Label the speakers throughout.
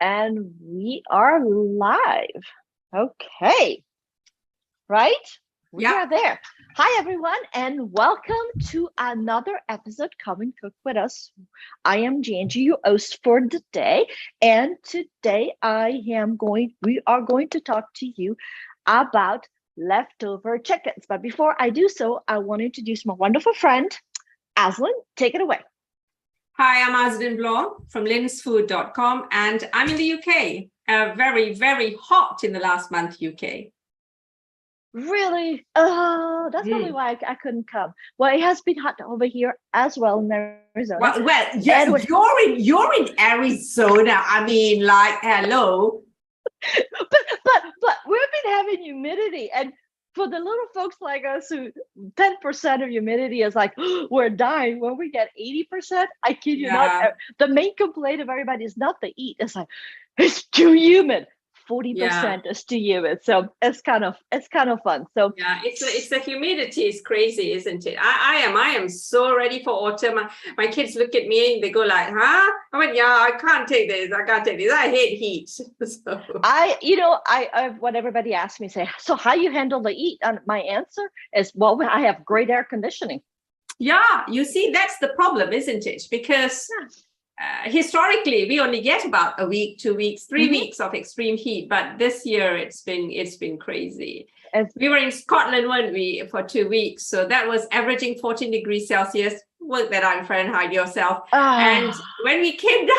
Speaker 1: And we are live. Okay, right? We are there. Hi, everyone, and welcome to another episode Come and Cook with Us. I am Giangi, your host for the day, and today we are going to talk to you about leftover chickens. But before I do so, I want to introduce my wonderful friend, Azlin. Take it away.
Speaker 2: Hi, I'm Azlin from linsfood.com, and I'm in the UK. Very, very hot in the last month, UK.
Speaker 1: Really? Oh, that's probably why I couldn't come. Well, it has been hot over here as well in Arizona.
Speaker 2: Well, yes, you're in Arizona. I mean, like, hello.
Speaker 1: but we've been having humidity, and for the little folks like us who 10% of humidity is like, oh, we're dying. When we get 80%, I kid you not. The main complaint of everybody is not the heat. It's like, it's too humid. 40% is too humid. So it's kind of fun. So
Speaker 2: yeah, it's the humidity is crazy, isn't it? I am so ready for autumn. My kids look at me and they go like, huh? I went, yeah, I can't take this. I hate heat. So
Speaker 1: I when everybody asks me, say, so how you handle the heat? And my answer is, well, I have great air conditioning.
Speaker 2: Yeah, you see, that's the problem, isn't it? Because historically, we only get about a week, 2 weeks, 3 weeks of extreme heat. But this year, it's been crazy. We were in Scotland, weren't we, for 2 weeks? So that was averaging 14 degrees Celsius. Work that out in Fahrenheit yourself. And when we came down,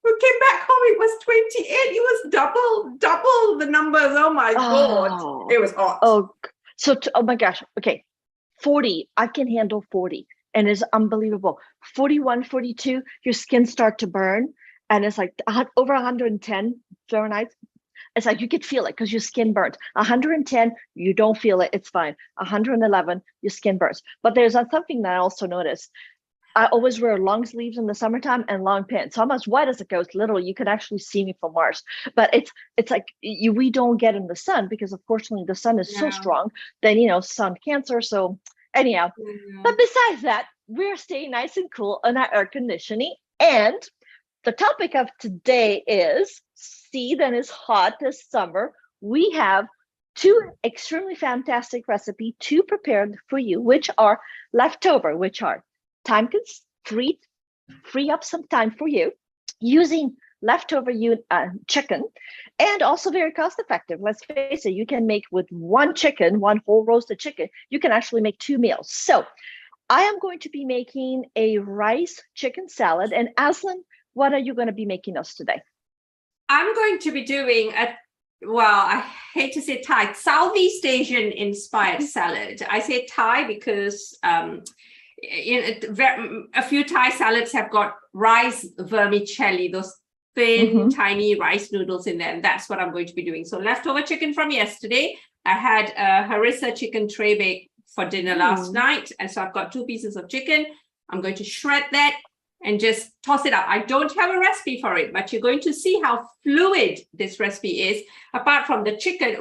Speaker 2: we came back home, it was 28. It was double the numbers. Oh my God. It was hot.
Speaker 1: Oh my gosh. Okay. 40. I can handle 40. And it's unbelievable. 41, 42, your skin start to burn. And it's like over 110 Fahrenheit. It's like you could feel it because your skin burns. 110, you don't feel it. It's fine. 111, your skin burns. But there's something that I also noticed. I always wear long sleeves in the summertime and long pants. So I'm as white as a ghost. Literally, you can actually see me from Mars. But it's like we don't get in the sun because, unfortunately, the sun is so strong. Then, sun cancer. So anyhow, but besides that, we're staying nice and cool on our air conditioning. And the topic of today is, see, that is hot this summer. We have two extremely fantastic recipes to prepare for you, which are leftover, which are free up some time for you using leftover chicken, and also very cost effective. Let's face it, you can make with one whole roasted chicken, you can actually make 2 meals. So I am going to be making a rice chicken salad. And Azlin, what are you going to be making us today?
Speaker 2: I'm going to be doing I hate to say Thai, Southeast Asian inspired salad. I say Thai because a few Thai salads have got rice vermicelli, those thin, tiny rice noodles in there. And that's what I'm going to be doing. So leftover chicken from yesterday. I had a harissa chicken tray bake for dinner last night. And so I've got 2 pieces of chicken. I'm going to shred that and just toss it up. I don't have a recipe for it, but you're going to see how fluid this recipe is. Apart from the chicken,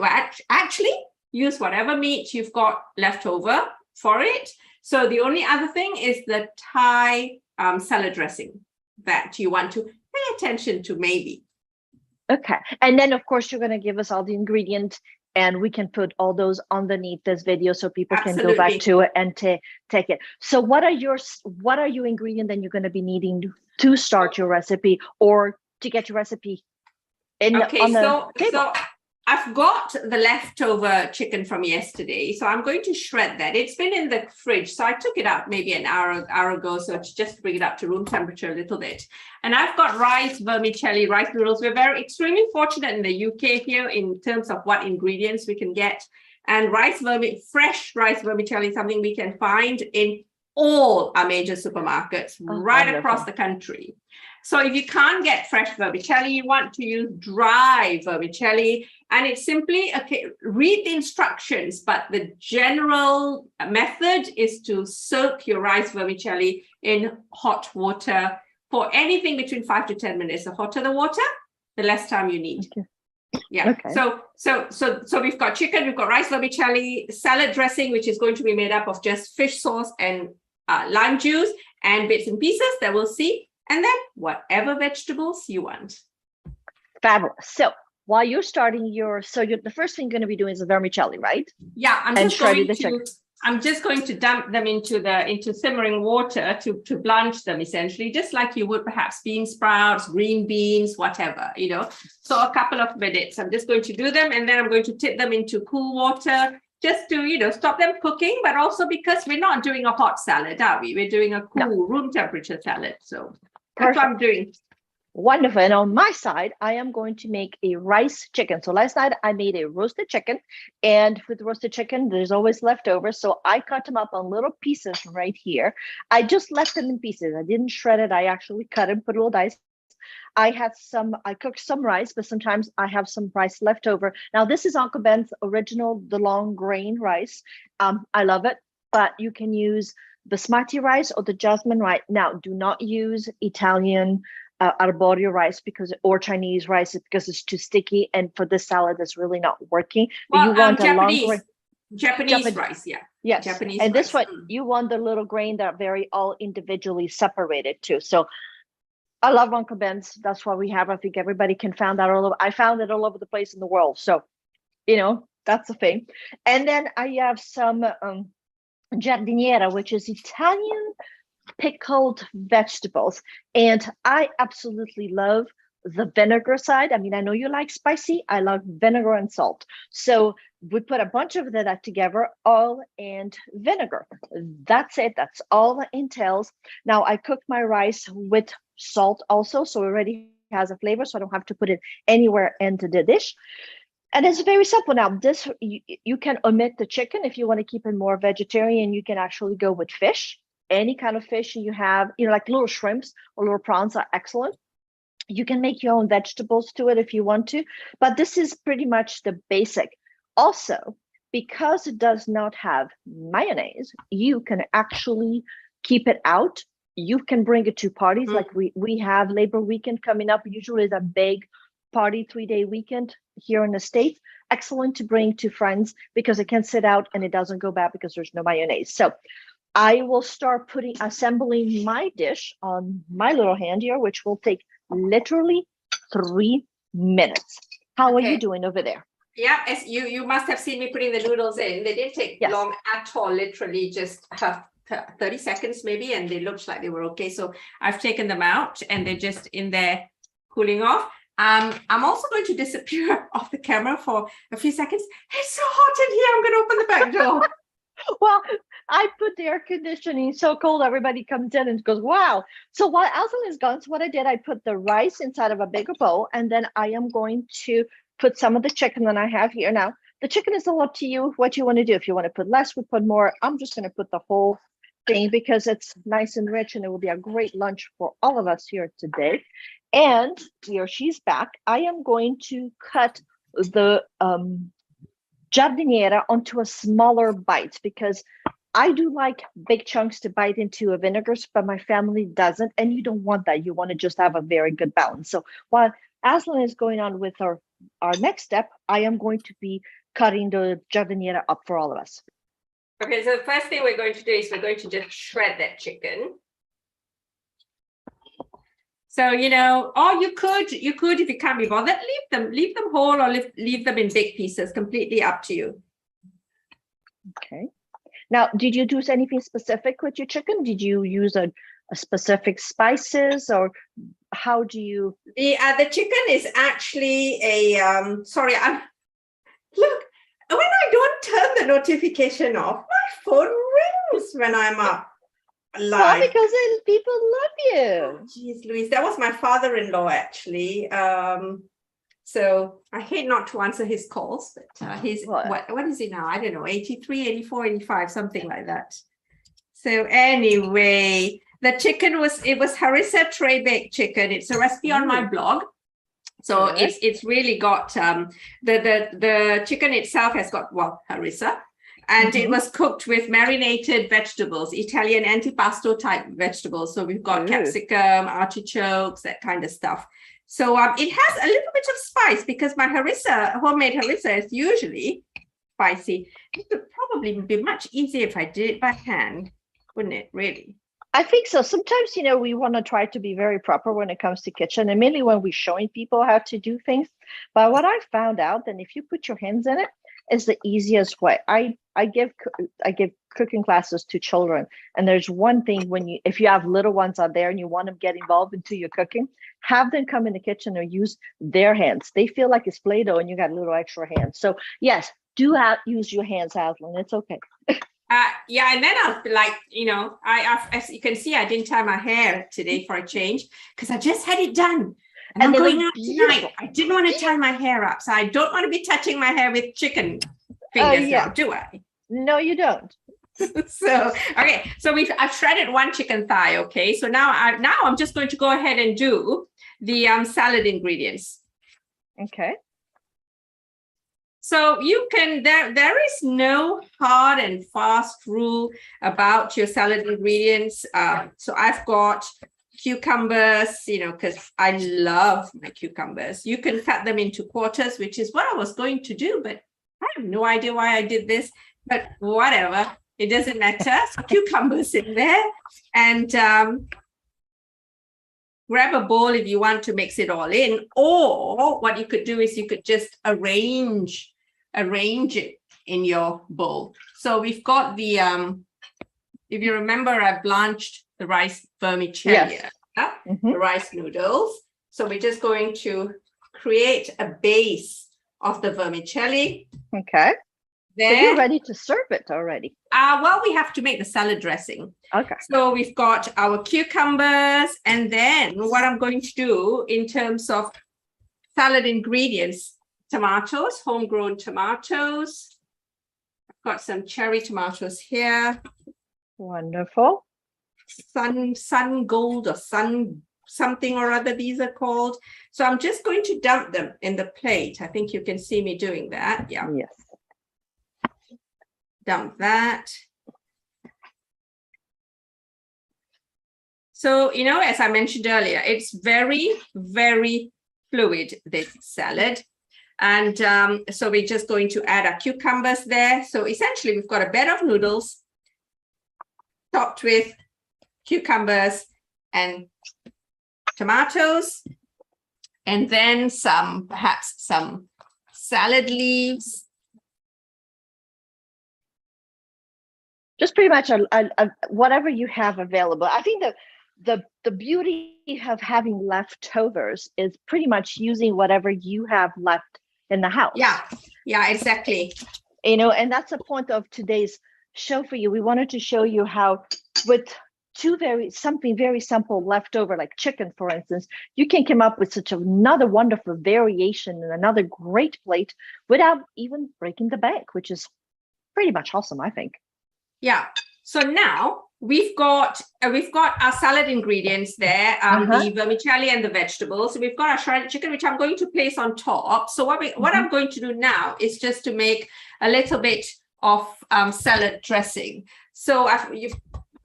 Speaker 2: actually use whatever meat you've got left over for it. So the only other thing is the Thai salad dressing that you want to pay attention to, maybe.
Speaker 1: Okay. And then, of course, you're going to give us all the ingredients, and we can put all those underneath this video so people can go back to it and take it. So what are your ingredients that you're going to be needing to start your recipe or to get your recipe on the table?
Speaker 2: So I've got the leftover chicken from yesterday, so I'm going to shred that. It's been in the fridge, so I took it out maybe an hour ago, so it's just to bring it up to room temperature a little bit. And I've got rice vermicelli, rice noodles. We're extremely fortunate in the UK here in terms of what ingredients we can get. And fresh rice vermicelli, something we can find in all our major supermarkets across the country. So if you can't get fresh vermicelli, you want to use dry vermicelli. And it's simply, read the instructions, but the general method is to soak your rice vermicelli in hot water for anything between 5 to 10 minutes. The hotter the water, the less time you need. Okay. Yeah. Okay. So we've got chicken, we've got rice vermicelli, salad dressing, which is going to be made up of just fish sauce and lime juice and bits and pieces that we'll see. And then whatever vegetables you want.
Speaker 1: Fabulous. So while you're starting the first thing you're going to be doing is the vermicelli, right?
Speaker 2: Yeah,
Speaker 1: chicken.
Speaker 2: I'm just going to dump them into simmering water to blanch them, essentially, just like you would perhaps bean sprouts, green beans, whatever, So a couple of minutes. I'm just going to do them, and then I'm going to tip them into cool water just to, stop them cooking, but also because we're not doing a hot salad, are we? We're doing a cool room temperature salad. So that's what I'm doing.
Speaker 1: Wonderful. And on my side, I am going to make a rice chicken. So last night I made a roasted chicken, and with roasted chicken, there's always leftovers. So I cut them up on little pieces right here. I just left them in pieces. I didn't shred it. I actually cut and put a little dice. I cooked some rice, but sometimes I have some rice left over. Now this is Uncle Ben's original, the long grain rice. I love it, but you can use basmati rice or the jasmine rice. Now, do not use Italian arborio rice or Chinese rice because it's too sticky, and for this salad it's really not working.
Speaker 2: Well,
Speaker 1: you want
Speaker 2: Japanese rice, yeah.
Speaker 1: Yes,
Speaker 2: Japanese
Speaker 1: and this
Speaker 2: rice.
Speaker 1: one you want the little grain that are very all individually separated too. So I love Uncle Ben's. That's why we have. I think everybody can find that all over. I found it all over the place in the world. So, that's the thing. And then I have some giardiniera, which is Italian pickled vegetables, and I absolutely love the vinegar side. I mean, I know you like spicy. I love vinegar and salt. So we put a bunch of that together, oil and vinegar. That's it. That's all it entails. Now I cooked my rice with salt also, so it already has a flavor, so I don't have to put it anywhere into the dish. And it's very simple. Now, this you can omit the chicken if you want to keep it more vegetarian. You can actually go with fish. Any kind of fish you have, like little shrimps or little prawns are excellent. You can make your own vegetables to it if you want to, but this is pretty much the basic. Also, because it does not have mayonnaise, you can actually keep it out. You can bring it to parties. Like we have Labor Weekend coming up. Usually it's a big party, 3-day weekend here in the States. Excellent to bring to friends because it can sit out and it doesn't go bad because there's no mayonnaise. So I will start assembling my dish on my little hand here, which will take literally 3 minutes. How are you doing over there?
Speaker 2: Yeah, as you must have seen me putting the noodles in. They didn't take long at all, literally just 30 seconds maybe, and they looked like they were okay. So I've taken them out and they're just in there cooling off. I'm also going to disappear off the camera for a few seconds. It's so hot in here. I'm going to open the back door.
Speaker 1: Well, I put the air conditioning so cold, everybody comes in and goes, wow. So while Azlin is gone, so what I did, I put the rice inside of a bigger bowl, and then I am going to put some of the chicken that I have here. Now, the chicken is all up to you, what you want to do. If you want to put less, we put more. I'm just going to put the whole thing because it's nice and rich, and it will be a great lunch for all of us here today. And here she's back. I am going to cut the giardiniera onto a smaller bite because I do like big chunks to bite into a vinegars, but my family doesn't, and you don't want that. You want to just have a very good balance. So while Azlin is going on with our next step, I am going to be cutting the giardiniera up for all of us.
Speaker 2: Okay, so the first thing we're going to do is we're going to just shred that chicken. So, or you could, if you can't be bothered, leave them whole or leave them in big pieces, completely up to you.
Speaker 1: Okay. Now, did you do anything specific with your chicken? Did you use a specific spices, or how do you?
Speaker 2: The chicken is actually a, sorry, look, when I don't turn the notification off, my phone rings when I'm up. Live.
Speaker 1: Well, because people love you.
Speaker 2: Jeez, Louise, that was my father-in-law actually. So I hate not to answer his calls, but he's what is he now? I don't know, 83, 84, 85, something like that. So anyway, the chicken was harissa tray baked chicken. It's a recipe on my blog. So it's really got the chicken itself has got harissa. And it was cooked with marinated vegetables, Italian antipasto type vegetables. So we've got capsicum, artichokes, that kind of stuff. So it has a little bit of spice because my homemade harissa is usually spicy. It would probably be much easier if I did it by hand, wouldn't it, really?
Speaker 1: I think so. Sometimes, we want to try to be very proper when it comes to kitchen, and mainly when we're showing people how to do things. But what I found out, that if you put your hands in it, is the easiest way. I give cooking classes to children, and there's one thing, if you have little ones out there and you want them to get involved into your cooking, have them come in the kitchen and use their hands. They feel like it's Play-Doh and you got a little extra hands. So yes, use your hands, Azlin. It's okay.
Speaker 2: Yeah, and then I'll be like, as you can see, I didn't tie my hair today for a change because I just had it done. And I'm going out tonight. I didn't want to tie my hair up, so I don't want to be touching my hair with chicken fingers now, do I?
Speaker 1: No, you don't.
Speaker 2: So, okay, so I've shredded one chicken thigh, okay? So now I'm just going to go ahead and do the salad ingredients.
Speaker 1: Okay.
Speaker 2: So you can, there is no hard and fast rule about your salad ingredients. So I've got cucumbers, because I love my cucumbers. You can cut them into quarters, which is what I was going to do, but I have no idea why I did this, but whatever, it doesn't matter. So cucumbers in there, and grab a bowl if you want to mix it all in, or what you could do is you could just arrange it in your bowl. So we've got the, if you remember, I blanched the rice vermicelli,
Speaker 1: yes.
Speaker 2: The rice noodles. So we're just going to create a base of the vermicelli.
Speaker 1: Okay.
Speaker 2: Then,
Speaker 1: so you're ready to serve it already.
Speaker 2: Well, we have to make the salad dressing.
Speaker 1: Okay.
Speaker 2: So we've got our cucumbers, and then what I'm going to do in terms of salad ingredients, tomatoes, homegrown tomatoes. I've got some cherry tomatoes here.
Speaker 1: Wonderful.
Speaker 2: Sun gold or sun something or other these are called. So I'm just going to dump them in the plate. I think you can see me doing that. Yeah.
Speaker 1: Yes.
Speaker 2: Dump that. So, as I mentioned earlier, it's very, very fluid, this salad. And so we're just going to add our cucumbers there. So essentially, we've got a bed of noodles topped with cucumbers and tomatoes, and then perhaps some salad leaves.
Speaker 1: Just pretty much whatever you have available. I think the beauty of having leftovers is pretty much using whatever you have left in the house.
Speaker 2: Yeah, exactly.
Speaker 1: And that's the point of today's show for you. We wanted to show you how with something very simple left over, like chicken, for instance, you can come up with such another wonderful variation and another great plate without even breaking the bank, which is pretty much awesome, I think.
Speaker 2: Yeah. So now we've got our salad ingredients there, the vermicelli and the vegetables. So we've got our shredded chicken, which I'm going to place on top. So what I'm going to do now is just to make a little bit of salad dressing. So if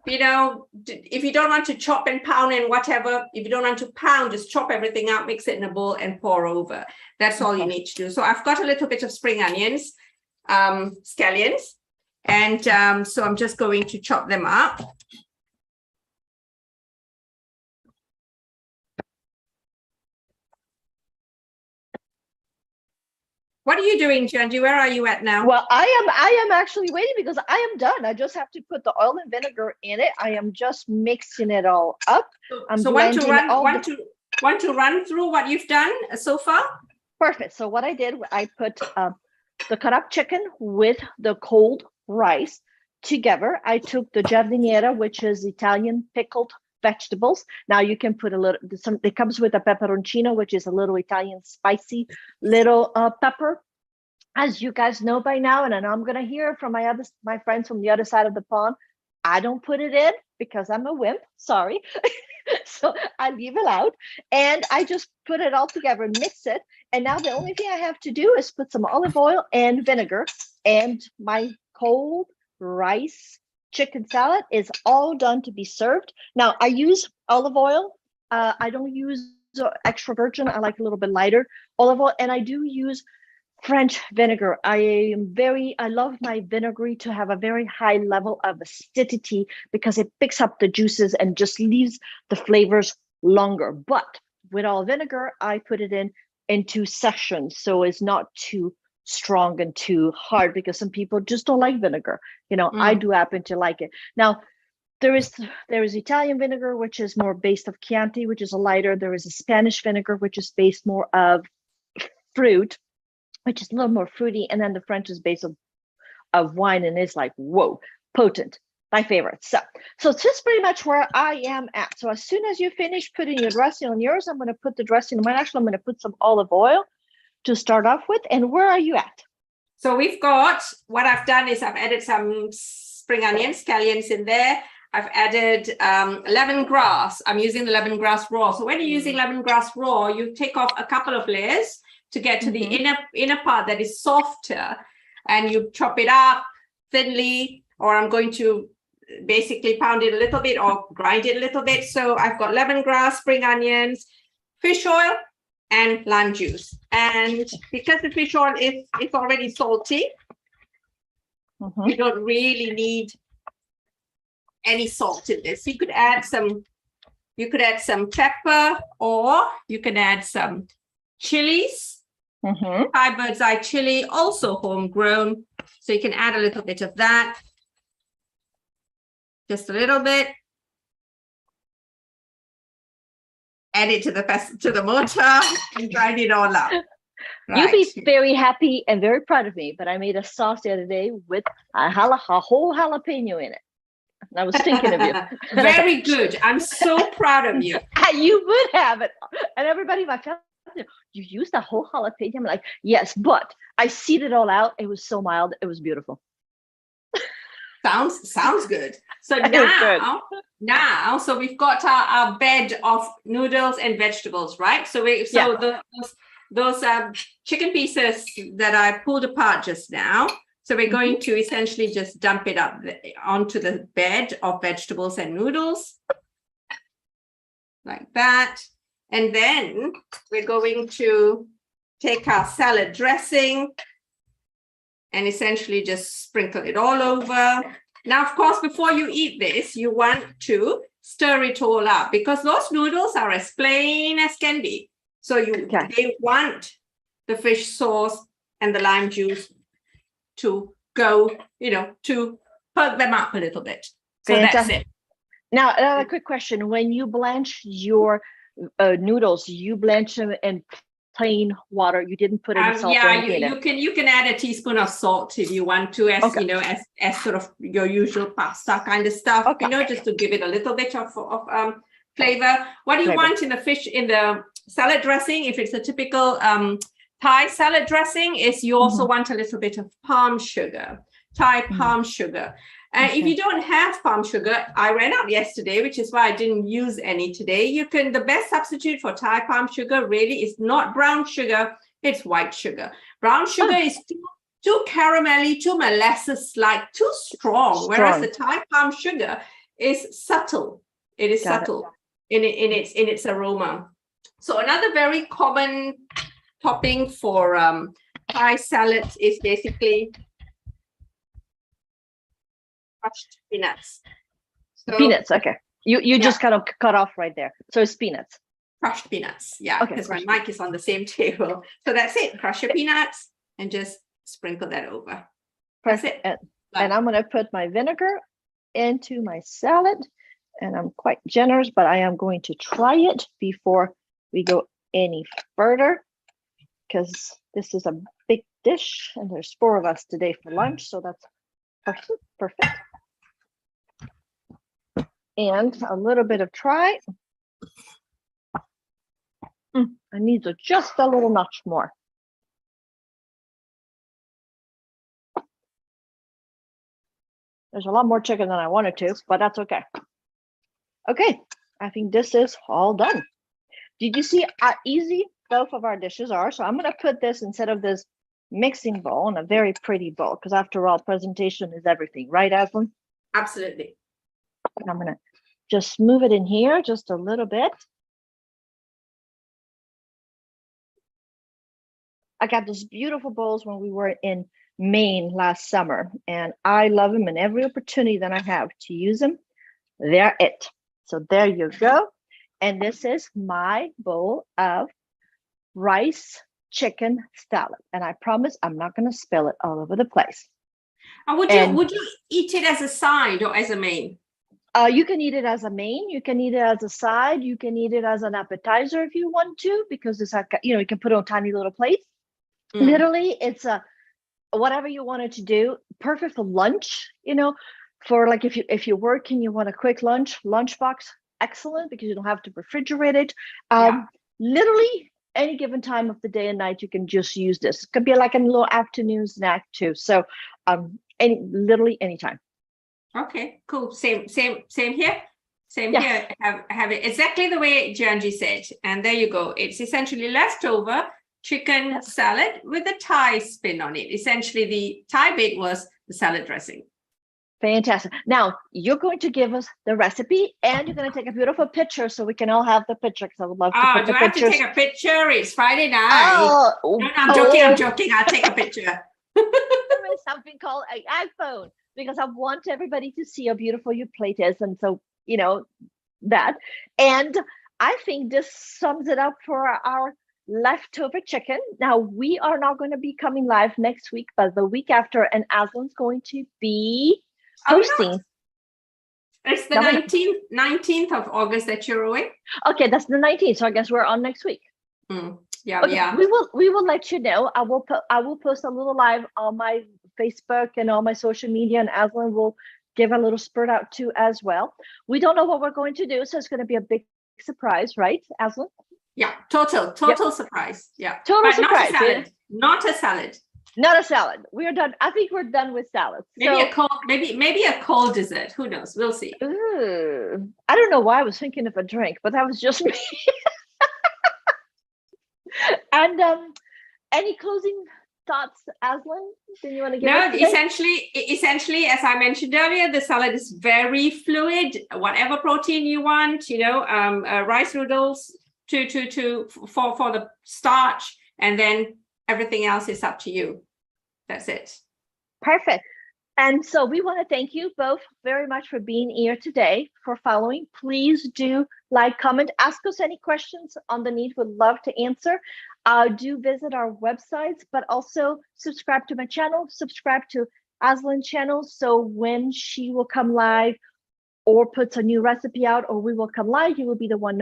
Speaker 2: you don't want to chop and pound and whatever, if you don't want to pound, just chop everything out, mix it in a bowl and pour over. That's all you need to do. So I've got a little bit of spring onions, scallions. And so I'm just going to chop them up. What are you doing, Giangi? Where are you at now?
Speaker 1: Well, I am actually waiting because I am done. I just have to put the oil and vinegar in it. I am just mixing it all up.
Speaker 2: So want to run through what you've done so far?
Speaker 1: Perfect. So what I did, I put the cut up chicken with the cold rice together. I took the giardiniera, which is Italian pickled vegetables. Now you can put it comes with a pepperoncino, which is a little Italian spicy little pepper. As you guys know by now, and I know I'm going to hear from my friends from the other side of the pond, I don't put it in because I'm a wimp, sorry. So I leave it out and I just put it all together, mix it. And now the only thing I have to do is put some olive oil and vinegar, and my cold rice chicken salad is all done to be served. Now I use olive oil. I don't use extra virgin. I like a little bit lighter olive oil, and I do use French vinegar. I love my vinegary to have a very high level of acidity because it picks up the juices and just leaves the flavors longer. But with all vinegar, I put it into sections so it's not too strong and too hard because some people just don't like vinegar. I do happen to like it. Now, there is Italian vinegar, which is more based of Chianti, which is a lighter. There is a Spanish vinegar, which is based more of fruit, which is a little more fruity, and then the French is based of wine, and it's like, whoa, potent. My favorite. So this is pretty much where I am at. So as soon as you finish putting your dressing on yours, I'm going to put the dressing on mine. Actually, I'm going to put some olive oil to start off with. And where are you at?
Speaker 2: So we've got, what I've done is I've added some spring onions, scallions in there. I've added lemongrass. I'm using the lemongrass raw. So when you're using lemongrass raw, you take off a couple of layers to get to the inner part that is softer, and you chop it up thinly, or I'm going to basically pound it a little bit or grind it a little bit. So I've got lemongrass, spring onions, fish oil, and lime juice. And because the fish oil is already salty, you don't really need any salt in this. You could add some pepper, or you can add some chilies. Thai bird's eye chili, also homegrown. So you can add a little bit of that. Just a little bit. Add it to the mortar and grind it all up.
Speaker 1: Right. You'd be very happy and very proud of me, but I made a sauce the other day with a whole jalapeno in it. And I was thinking of you.
Speaker 2: Very good. I'm so proud of you.
Speaker 1: You would have it. And everybody in my family, you used a whole jalapeno? I'm like, yes, but I seeded it all out. It was so mild. It was beautiful.
Speaker 2: Sounds good. So so we've got our bed of noodles and vegetables, right? So those chicken pieces that I pulled apart just now. So we're going to essentially just dump it up onto the bed of vegetables and noodles like that. And then we're going to take our salad dressing and essentially just sprinkle it all over. Now, of course, before you eat this, you want to stir it all up because those noodles are as plain as can be. So they want the fish sauce and the lime juice to go, to perk them up a little bit. So that's it.
Speaker 1: Now, another quick question. When you blanch your noodles, you blanch them in plain water. You didn't put any salt.
Speaker 2: You can add a teaspoon of salt if you want to, as sort of your usual pasta kind of stuff, just to give it a little bit of flavor. What do you want in the salad dressing? If it's a typical Thai salad dressing, is you also want a little bit of palm sugar, Thai palm sugar. And if you don't have palm sugar, I ran out yesterday, which is why I didn't use any today. The best substitute for Thai palm sugar really is not brown sugar, it's white sugar. Brown sugar is too caramelly, too molasses-like, too strong, whereas the Thai palm sugar is subtle. It is subtle in its aroma. So another very common topping for Thai salads is basically crushed peanuts. So,
Speaker 1: peanuts, okay. You just kind of cut off right there. So it's peanuts.
Speaker 2: Crushed peanuts, because my mic is on the same table. So that's it. Crush your peanuts and just sprinkle that over. That's it.
Speaker 1: And I'm going to put my vinegar into my salad. And I'm quite generous, but I am going to try it before we go any further, because this is a big dish and there's 4 of us today for lunch. So that's perfect. And a little bit of try. I need just a little notch more. There's a lot more chicken than I wanted to, but that's okay. Okay, I think this is all done. Did you see how easy both of our dishes are? So I'm going to put this instead of this mixing bowl in a very pretty bowl, because after all, presentation is everything, right, Azlin?
Speaker 2: Absolutely.
Speaker 1: And I'm going to just move it in here just a little bit. I got those beautiful bowls when we were in Maine last summer, and I love them, and every opportunity that I have to use them, they're it. So there you go. And this is my bowl of rice chicken salad. And I promise I'm not going to spill it all over the place.
Speaker 2: And would you eat it as a side or as a main?
Speaker 1: You can eat it as a main, you can eat it as a side, you can eat it as an appetizer if you want to, because it's like, you can put it on tiny little plates. Literally, it's whatever you wanted to do, perfect for lunch, for like if you're working, you want a quick lunchbox, excellent, because you don't have to refrigerate it. Literally any given time of the day and night, you can just use this. It could be like a little afternoon snack too. So literally anytime.
Speaker 2: Okay, cool. Same here. Here. Have it exactly the way Giangi said. And there you go. It's essentially leftover chicken salad with a Thai spin on it. Essentially, the Thai bit was the salad dressing.
Speaker 1: Fantastic. Now, you're going to give us the recipe, and you're going to take a beautiful picture so we can all have the picture, because I would love to put the pictures.
Speaker 2: Do I have to take a picture? It's Friday night. No, I'm joking. I'll take a picture.
Speaker 1: There is something called an iPhone, because I want everybody to see how beautiful your plate is. And so, that. And I think this sums it up for our leftover chicken. Now, we are not going to be coming live next week, but the week after, and Aslan's going to be hosting.
Speaker 2: It's the 19th of August that you're away.
Speaker 1: Okay, that's the 19th. So I guess we're on next week.
Speaker 2: Yeah.
Speaker 1: We will let you know. I will post a little live on my Facebook and all my social media, and Aslan will give a little spurt out too as well. We don't know what we're going to do, so it's going to be a big surprise, right, Aslan?
Speaker 2: Yeah, total surprise. Yeah,
Speaker 1: total surprise.
Speaker 2: Not a salad.
Speaker 1: Not a salad. We're done. I think we're done with salads.
Speaker 2: Maybe a cold dessert. Who knows? We'll see.
Speaker 1: Ooh, I don't know why I was thinking of a drink, but that was just me. And any closing thoughts, Aslan? Do you want to give?
Speaker 2: No, essentially, as I mentioned earlier, the salad is very fluid. Whatever protein you want, rice noodles for the starch, and then everything else is up to you. That's it. Perfect.
Speaker 1: And so we want to thank you both very much for being here today, for following. Please do like, comment, ask us any questions underneath. We'd love to answer. Do visit our websites, but also subscribe to my channel, subscribe to Azlin's channel. So when she will come live or puts a new recipe out, or we will come live, you will be the one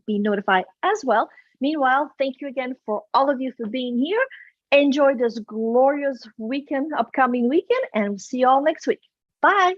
Speaker 1: be notified as well. Meanwhile, thank you again for all of you for being here. Enjoy this glorious upcoming weekend, and see you all next week. Bye.